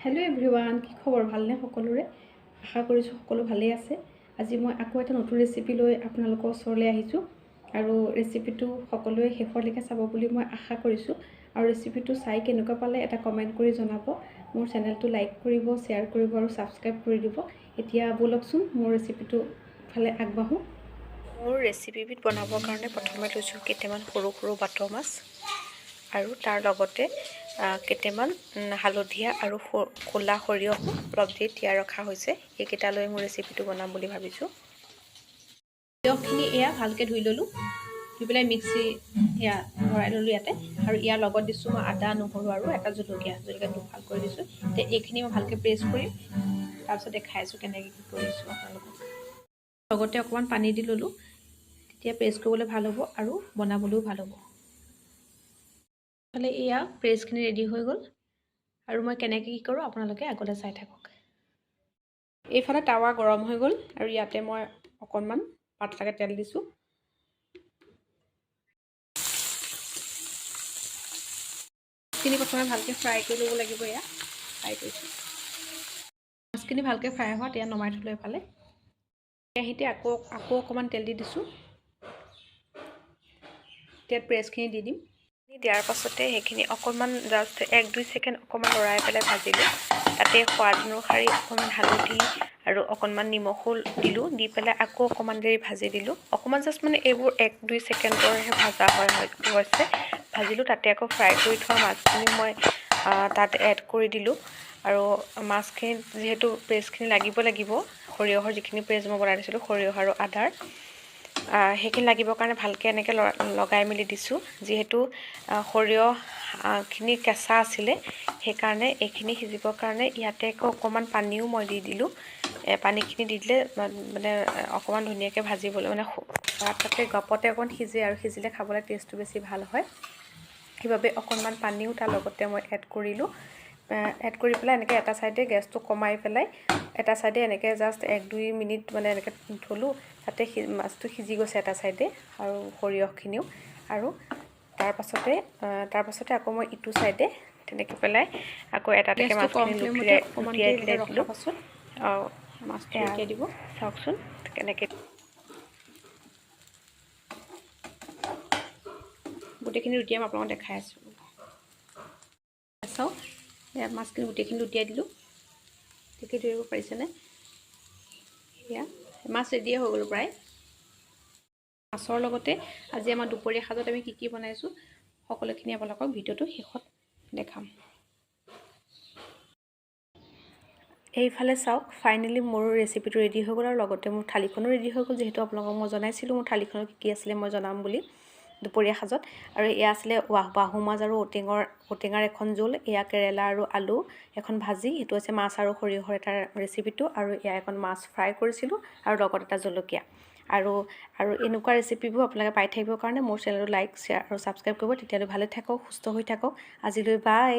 Hello' everyone, কি খবৰ? ভালনে সকলোৰে? আশা কৰিছোঁ সকলো ভালেই আছে। আজি মই আকৌ এটা নতুন ৰেচিপি লৈ আপোনালোকৰ ওচৰলৈ আহিছোঁ আৰু ৰেচিপিটো সকলোৱে শেষলৈকে চাব বুলি মই আশা কৰিছোঁ। আৰু ৰেচিপিটো চাই কেনেকুৱা পালে এটা কমেণ্ট কৰি জনাব। মোৰ চেনেলটো লাইক কৰিব, শ্বেয়াৰ কৰিব আৰু ছাবস্ক্ৰাইব কৰি দিব। এতিয়া ব'লকচোন মোৰ ৰেচিপিটো ফালে আগবাঢ়োঁ। মোৰ ৰেচিপিবিধ বনাবৰ কাৰণে প্ৰথমে লৈছোঁ কেইটামান সৰু সৰু বাট মাছ আৰু তাৰ লগতে কেইটামান হালধীয়া আৰু ক'লা সৰিয়হো অলপ দি তিয়াই ৰখা হৈছে। এইকেইটা লৈ মোৰ ৰেচিপিটো বনাম বুলি ভাবিছোঁ। সৰিয়হখিনি এয়া ভালকৈ ধুই ল'লোঁ, ধুই পেলাই মিক্সি এয়া ভৰাই ল'লোঁ ইয়াতে। আৰু ইয়াৰ লগত দিছোঁ মই আদা, নহৰু আৰু এটা জলকীয়াটো ভাল কৰি দিছোঁ। এতিয়া এইখিনি মই ভালকৈ পেষ্ট কৰিম, তাৰপিছত দেখাই আছোঁ কেনেকৈ কি কৰিছোঁ আপোনালোকক। লগতে অকণমান পানী দি ল'লোঁ, তেতিয়া পেষ্ট কৰিবলৈ ভাল হ'ব আৰু বনাবলৈও ভাল হ'ব। এয়া পেষ্টখিনি ৰেডি হৈ গ'ল আৰু মই কেনেকৈ কি কৰোঁ আপোনালোকে আগলৈ চাই থাকক। এইফালে টাৱা গৰম হৈ গ'ল আৰু ইয়াতে মই অকণমান পাতলাকৈ তেল দিছোঁ। মাছখিনি প্ৰথমে ভালকৈ ফ্ৰাই কৰি ল'ব লাগিব। এয়া ফ্ৰাই কৰিছোঁ। মাছখিনি ভালকৈ ফ্ৰাই হোৱাত এয়া নমাই থ'লোঁ এফালে। কেৰাহীতে আকৌ অকণমান তেল দি দিছোঁ। এতিয়া পেষ্টখিনি দি দিম। দিয়াৰ পাছতে সেইখিনি অকণমান জাষ্ট 1-2 ছেকেণ্ড অকণমান লৰাই পেলাই ভাজিলোঁ। তাতে সোৱাদ অনুসৰি অকণমান হালধি আৰু অকণমান নিমখো দিলোঁ, দি পেলাই আকৌ অকণমান দেৰি ভাজি দিলোঁ। অকণমান জাষ্ট মানে এইবোৰ 1-2 ছেকেণ্ডৰহে ভাজা হৈছে। ভাজিলোঁ, তাতে আকৌ ফ্ৰাই কৰি থোৱা মাছখিনি মই তাত এড কৰি দিলোঁ। আৰু মাছখিনিত যিহেতু পেষ্টখিনি লাগিব, সৰিয়হৰ যিখিনি পেষ্ট মই বনাই দিছিলোঁ, সৰিয়হ আৰু আদাৰ সেইখিনি লাগিবৰ কাৰণে ভালকৈ এনেকৈ লগাই মেলি দিছোঁ। যিহেতু সৰিয়হখিনি কেঁচা আছিলে, সেইকাৰণে এইখিনি সিজিবৰ কাৰণে ইয়াতে আকৌ অকণমান পানীও মই দি দিলোঁ। পানীখিনি দি দিলে মানে অকণমান ধুনীয়াকৈ ভাজিবলৈ মানে তাতে গপতে অকণমান সিজে আৰু সিজিলে খাবলৈ টেষ্টটো বেছি ভাল হয়। সেইবাবে অকণমান পানীও তাৰ লগতে মই এড কৰিলোঁ। এড কৰি পেলাই এনেকৈ এটা ছাইডে গেছটো কমাই পেলাই এটা ছাইডে এনেকৈ জাষ্ট 1-2 মিনিট মানে এনেকৈ থ'লোঁ। তাতে মাছটো সিজি গৈছে এটা ছাইডে আৰু সৰিয়হখিনিও। আৰু তাৰ পাছতে আকৌ মই ইটো ছাইডে তেনেকৈ পেলাই আকৌ এটাকে মাছখিনি লুটিয়াই দিলোঁ। পাছত মাছটো লুটিয়াই দিব। চাওকচোন কেনেকৈ গোটেইখিনি লুটিয়াই মই আপোনালোকক দেখাই আছোঁ। চাওক, মাছখিনি গোটেইখিনি লুটিয়াই দিলোঁ। ঠিকেই ধৰিব পাৰিছেনে? এয়া মাছ ৰেডিয়ে হৈ গ'ল প্ৰায়। মাছৰ লগতে আজি আমাৰ দুপৰীয়া সাজত আমি কি বনাইছোঁ সকলোখিনি আপোনালোকক ভিডিঅ'টো শেষত দেখাম। এইফালে চাওক, ফাইনেলি মোৰ ৰেচিপিটো ৰেডি হৈ গ'ল আৰু লগতে মোৰ থালিখনো ৰেডি হৈ গ'ল। যিহেতু আপোনালোকক মই জনাইছিলোঁ মোৰ থালিখনত কি আছিলে মই জনাম বুলি দুপৰীয়া সাজত। আৰু এয়া আছিলে বাহু মাছ আৰু ঔটেঙাৰ এখন জোল। এয়া কেৰেলা আৰু আলু এখন ভাজি। সেইটো হৈছে মাছ আৰু সৰিয়হৰ এটা ৰেচিপিটো। আৰু এয়া এখন মাছ ফ্ৰাই কৰিছিলোঁ আৰু লগত এটা জলকীয়া। আৰু এনেকুৱা ৰেচিপিবোৰ আপোনালোকে পাই থাকিবৰ কাৰণে মোৰ চেনেলটো লাইক, শ্বেয়াৰ আৰু ছাবস্ক্ৰাইব কৰিব। তেতিয়ালৈ ভালে থাকক, সুস্থ হৈ থাকক। আজিলৈ বাই।